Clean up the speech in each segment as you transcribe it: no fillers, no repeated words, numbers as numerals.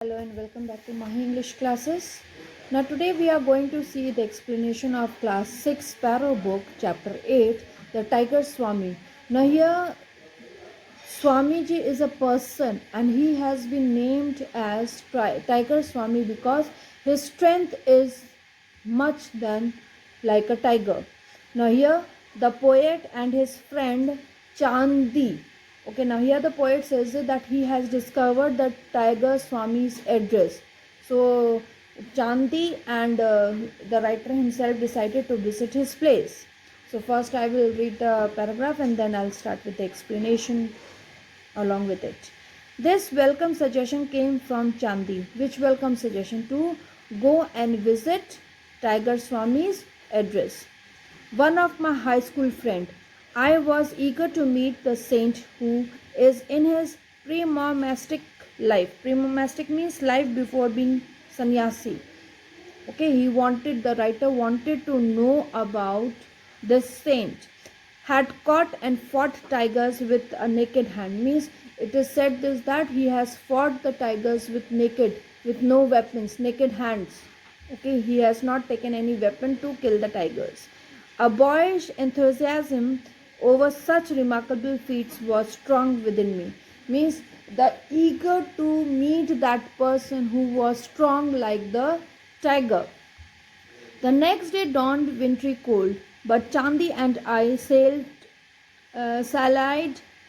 Hello and welcome back to Mahi English classes. Now today we are going to see the explanation of class 6 Sparrow book chapter 8, the Tiger Swami. Now here Swamiji is a person and he has been named as Tiger Swami because his strength is much than like a tiger. Now here the poet and his friend Chandi. Okay, now here the poet says that he has discovered the Tiger Swami's address. So Chandi and the writer himself decided to visit his place. So first I will read the paragraph and then I'll start with the explanation along with it. This welcome suggestion came from Chandi. Which welcome suggestion? To go and visit Tiger Swami's address. One of my high school friend. I was eager to meet the saint who is in his pre-monastic life. Pre-monastic means life before being sannyasi. Okay, the writer wanted to know about this saint. Had caught and fought tigers with a naked hand. Means it is said this that he has fought the tigers with no weapons, naked hands. Okay, he has not taken any weapon to kill the tigers. A boyish enthusiasm over such remarkable feats was strong within me. Means the eager to meet that person who was strong like the tiger. The next day dawned wintry cold, but Chandi and I sallied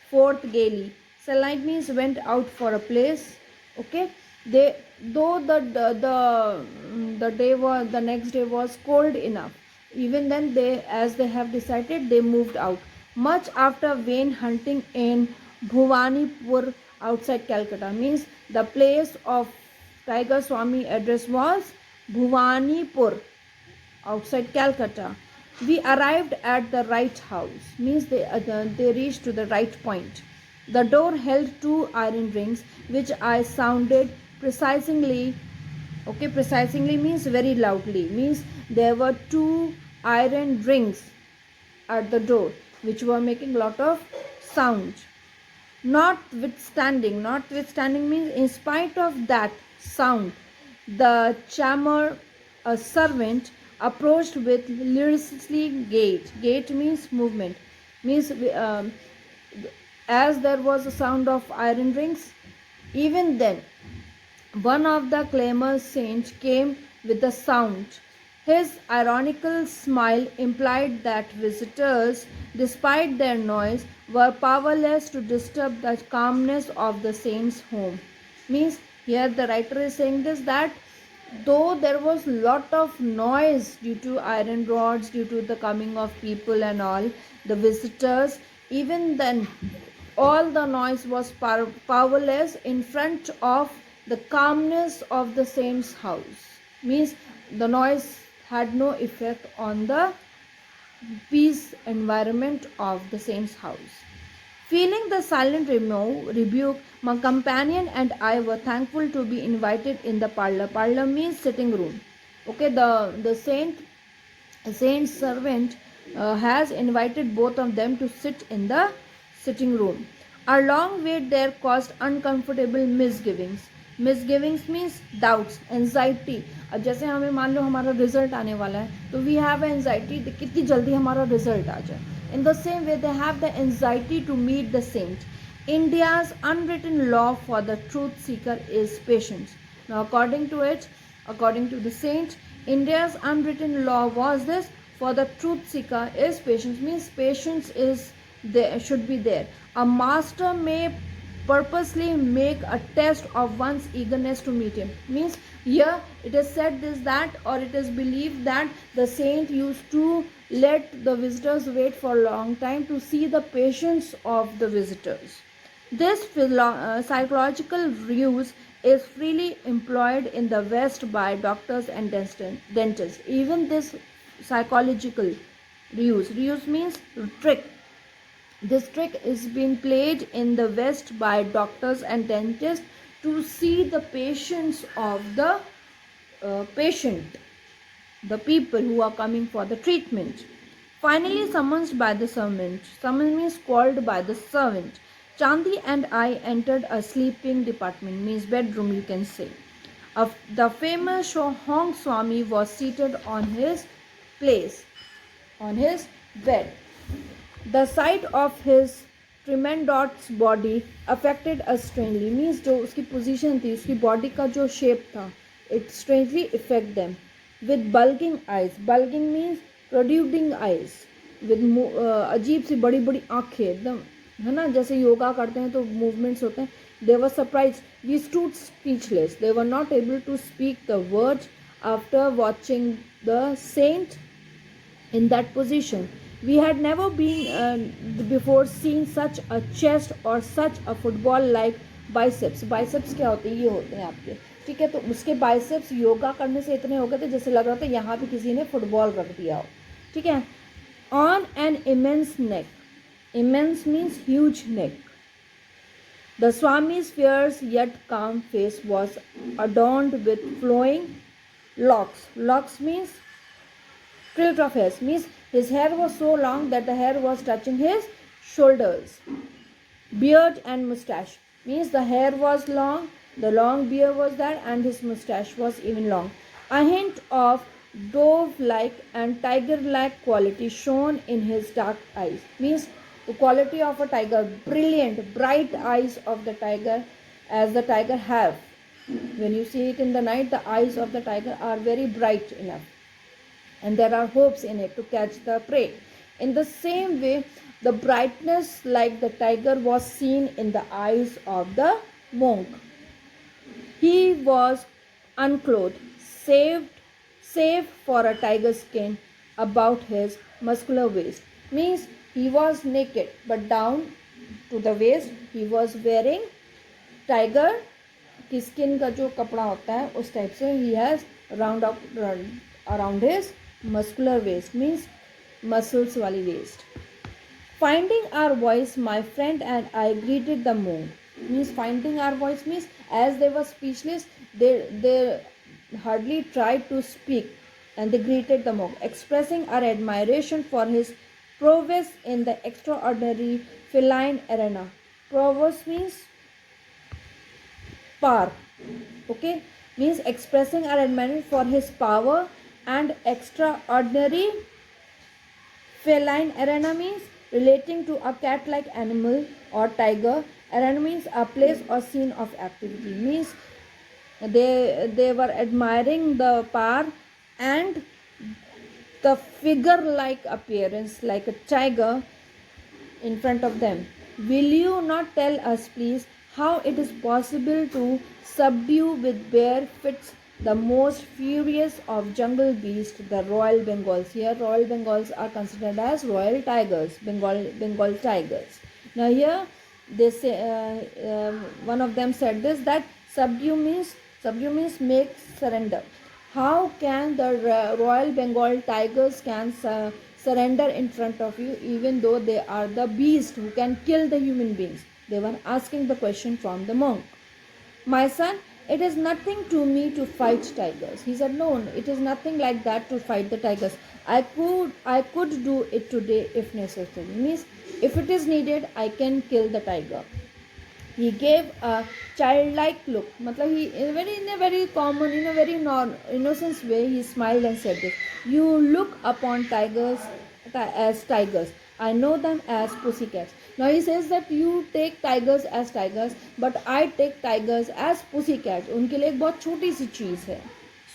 forth gaily. Sallied means went out for a place. Okay, they though the next day was cold enough. Even then, as they have decided, they moved out. Much after vain hunting in Bhuvanipur outside Calcutta. Means the place of Tiger Swami address was Bhuvanipur outside Calcutta. We arrived at the right house. Means they reached to the right point. The door held two iron rings, which I sounded precisely. Okay, precisely means very loudly. Means there were two iron rings at the door, which were making a lot of sound. Notwithstanding means in spite of that sound, the chamber, a servant, approached with listlessly gait. Gait means movement. Means as there was a sound of iron rings, even then one of the clamorous saints came with the sound. His ironical smile implied that visitors, despite their noise, were powerless to disturb the calmness of the saint's home. Means here the writer is saying this that though there was lot of noise due to iron rods, due to the coming of people and all the visitors, even then all the noise was powerless in front of the calmness of the saint's house. Means the noise had no effect on the peace environment of the saint's house. Feeling the silent rebuke, my companion and I were thankful to be invited in the parlor. Parlor means sitting room. Okay, the saint's servant has invited both of them to sit in the sitting room. Our long wait there caused uncomfortable misgivings. Misgivings means doubts anxiety. अब जैसे हमें मान लो हमारा result आने वाला है तो we have anxiety कितनी जल्दी हमारा रिजल्ट आ जाए. In the same way they have the anxiety to meet the cent. India's unwritten law for the truth seeker is patience. Now according to the saint, India's unwritten law was this: for the truth seeker is patience. Means patience is there, should be there. A master may purposely make a test of one's eagerness to meet him. Means here it is said this that, or it is believed that the saint used to let the visitors wait for a long time to see the patience of the visitors. This psychological ruse is freely employed in the West by doctors and dentists. Even this psychological ruse means trick. This trick is being played in the West by doctors and dentists to see the patience of the patient, the people who are coming for the treatment. Finally summoned by the servant. Summons means called by the servant. Chandi and I entered a sleeping department, means bedroom, you can say. The famous Hong Swami was seated on his place, on his bed. The sight of his tremendous body affected us strangely, means जो उसकी position थी, उसकी body का जो shape था, it strangely affect them. With bulging eyes, bulging means protruding eyes, with अजीब सी बड़ी बड़ी आँखें एकदम, है ना, जैसे योगा करते हैं तो movements होते हैं. They were surprised. We stood speechless. They were not able to speak the words after watching the saint in that position. We had never been before seen such a chest or such a football like biceps. Biceps क्या होते हैं? ये होते हैं आपके, ठीक है. तो उसके biceps योगा करने से इतने हो गए थे जैसे लग रहा था यहाँ पे किसी ने फुटबॉल रख दिया हो, ठीक है. On an immense neck. Immense means huge neck. The Swami's fierce yet calm face was adorned with flowing locks. Locks means tilt of hair, means his hair was so long that the hair was touching his shoulders. Beard and mustache means the hair was long, the long beard was there, and his mustache was even long. A hint of dove-like and tiger-like quality shone in his dark eyes, means the quality of a tiger, brilliant, bright eyes of the tiger, as the tiger have. When you see it in the night, the eyes of the tiger are very bright enough, and there are hopes in it to catch the prey. In the same way, the brightness like the tiger was seen in the eyes of the monk. He was unclothed, save for a tiger skin about his muscular waist. Means he was naked, but down to the waist he was wearing tiger की skin का जो कपड़ा होता है उस type से. He has round up around his muscular waist, means muscles wali waist. Finding our voice, my friend and I greeted the monk. Means finding our voice means as they were speechless, they hardly tried to speak, and they greeted the monk, expressing our admiration for his prowess in the extraordinary feline arena. Prowess means power, okay, means expressing our admiration for his power and extraordinary feline arena means relating to a cat-like animal or tiger. Arena means a place or scene of activity, means they were admiring the power and the figure-like appearance like a tiger in front of them. Will you not tell us, please, how it is possible to subdue with bare fists the most furious of jungle beasts, the Royal Bengals? Here, Royal Bengals are considered as royal tigers, Bengal tigers. Now, here they say one of them said this, that subdue means make surrender. How can the Royal Bengal tigers can surrender in front of you, even though they are the beast who can kill the human beings? They were asking the question from the monk. My son, it is nothing to me to fight tigers. He said, no, it is nothing like that to fight the tigers. I could do it today if necessary. Means if it is needed, I can kill the tiger. He gave a childlike look. Matlab he in a very common, in a very innocent way, he smiled and said this. You look upon tigers as tigers. I know them as pussycats. Now he says that you take tigers as tigers, but I take tigers as pussycats. उनके लिए एक बहुत छोटी सी चीज़ है.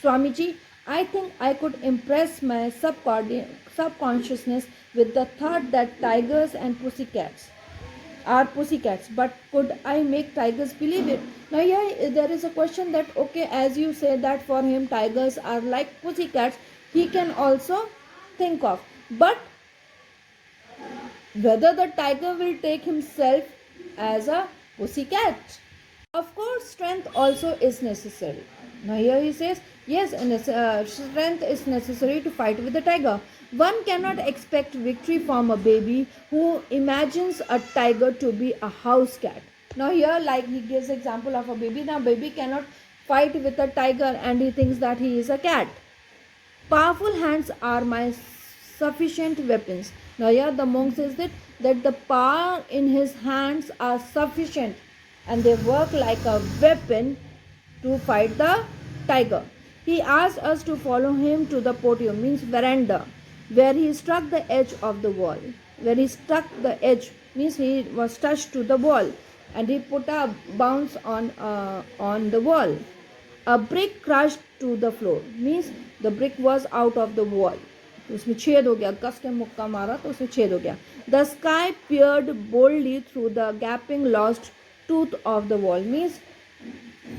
Swami ji, I think I could impress my subconsciousness with the thought that tigers and pussycats are pussycats, but could I make tigers believe it? Now here there is a question that, okay, as you say that for him tigers are like pussycats, he can also think of, but whether the tiger will take himself as a pussycat. Of course, strength also is necessary. Now here he says, yes, strength is necessary to fight with the tiger. One cannot expect victory from a baby who imagines a tiger to be a house cat. Now here, like he gives example of a baby. Now baby cannot fight with a tiger and he thinks that he is a cat. Powerful hands are my sufficient weapons. Now here the monk says that that the power in his hands are sufficient and they work like a weapon to fight the tiger. He asked us to follow him to the patio, means veranda, where he struck the edge of the wall. Where he struck the edge means he was touched to the wall, and he put a bounce on the wall. A brick crushed to the floor means the brick was out of the wall. तो उसमें छेद हो गया, कस के मुक्का मारा तो उसमें छेद हो गया. The sky peered boldly through the gaping lost tooth of the wall means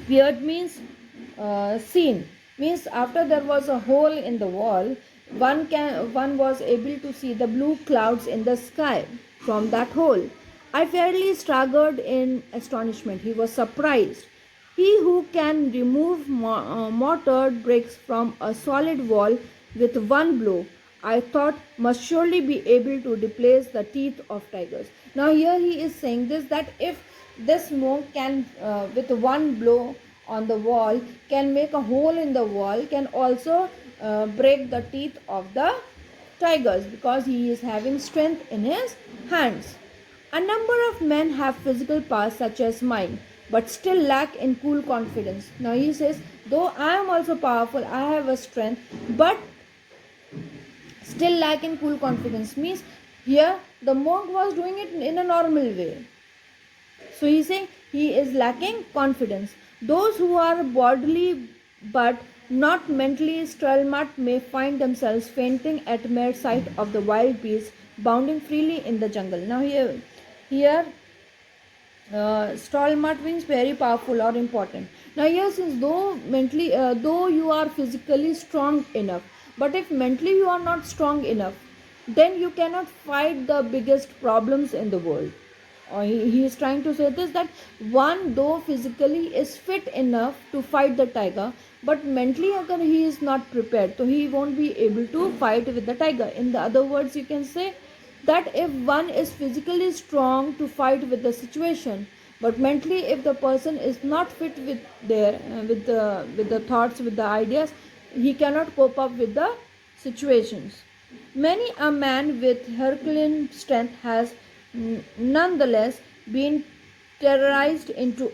peered means seen means after there was a hole in the wall, one was able to see the blue clouds in the sky from that hole. I fairly staggered in astonishment. He was surprised. He who can remove mortared bricks from a solid wall with one blow, I thought, must surely be able to replace the teeth of tigers. Now here he is saying this, that if this monk can with one blow on the wall can make a hole in the wall, can also break the teeth of the tigers, because he is having strength in his hands. A number of men have physical powers such as mine, but still lack in cool confidence. Now he says, though I am also powerful, I have a strength, but still lack in cool confidence. Means here the monk was doing it in a normal way. So he is saying he is lacking confidence. Those who are bodily but not mentally stalwart may find themselves fainting at mere sight of the wild beasts bounding freely in the jungle. Now here stalwart means very powerful or important. Now here, since though you are physically strong enough, but if mentally you are not strong enough, then you cannot fight the biggest problems in the world. He is trying to say this, that one though physically is fit enough to fight the tiger, but mentally agar he is not prepared, so he won't be able to fight with the tiger. In the other words, you can say that if one is physically strong to fight with the situation, but mentally if the person is not fit with their with the thoughts, with the ideas, he cannot cope up with the situations. Many a man with Herculean strength has nonetheless been terrorized into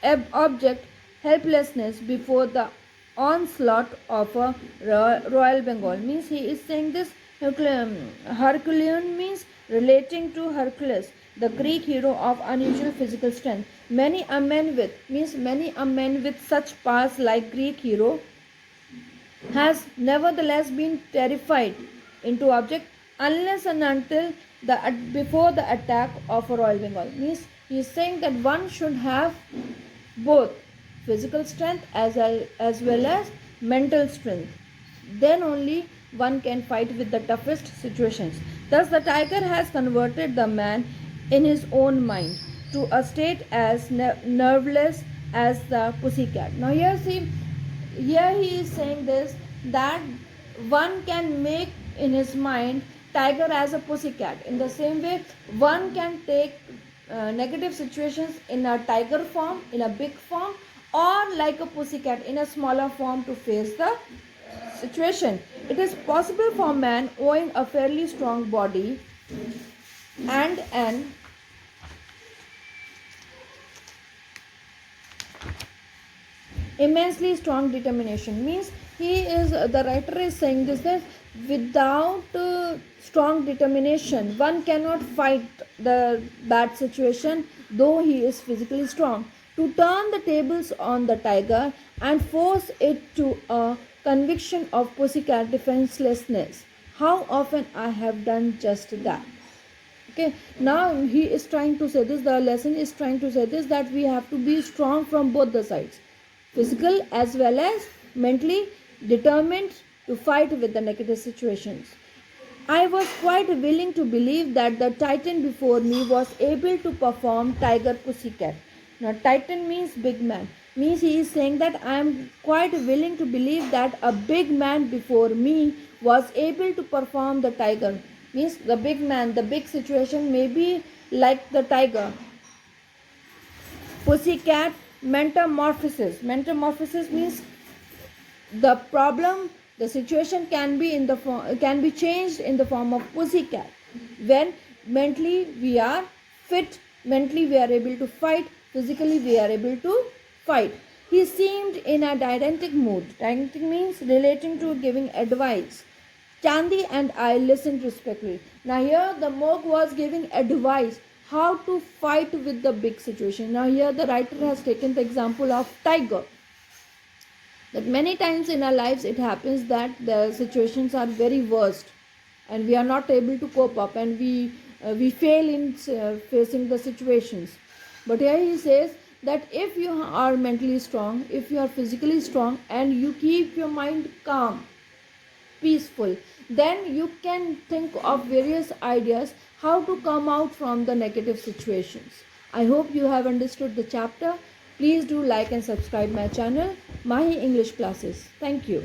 abject helplessness before the onslaught of a Royal Bengal. Means he is saying this Herculean means relating to Hercules, the Greek hero of unusual physical strength. Many a man with such powers like Greek hero has nevertheless been terrified into object unless and until before the attack of a Royal Bengal. Means he is saying that one should have both physical strength as well as mental strength. Then only one can fight with the toughest situations. Thus the tiger has converted the man in his own mind to a state as nerveless as the pussycat. Now here he is saying this, that one can make in his mind tiger as a pussycat. In the same way, one can take negative situations in a tiger form, in a big form, or like a pussycat in a smaller form to face the situation. It is possible for man, owing a fairly strong body and an immensely strong determination. Means the writer is saying this, that without strong determination one cannot fight the bad situation though he is physically strong, to turn the tables on the tiger and force it to a conviction of pussycat defenselessness. How often I have done just that. Okay, now he is trying to say this, the lesson is trying to say this, that we have to be strong from both the sides, physical as well as mentally determined to fight with the negative situations. I was quite willing to believe that the titan before me was able to perform tiger pussycat. Now titan means big man. Means he is saying that I am quite willing to believe that a big man before me was able to perform the tiger. Means the big man, the big situation may be like the tiger. Pussycat metamorphosis. Metamorphosis means the problem, the situation can be changed in the form of pussycat when Mentally we are fit, mentally we are able to fight, physically we are able to fight. He seemed in a didactic mood. Didactic means relating to giving advice. Chandi and I listened respectfully. Now here the monk was giving advice how to fight with the big situation. Now here the writer has taken the example of tiger, that many times in our lives it happens that the situations are very worst and we are not able to cope up, and we fail in facing the situations. But here he says that if you are mentally strong, if you are physically strong, and you keep your mind calm, peaceful, then you can think of various ideas how to come out from the negative situations. I hope you have understood the chapter. Please do like and subscribe my channel, Mahi English Classes. Thank you.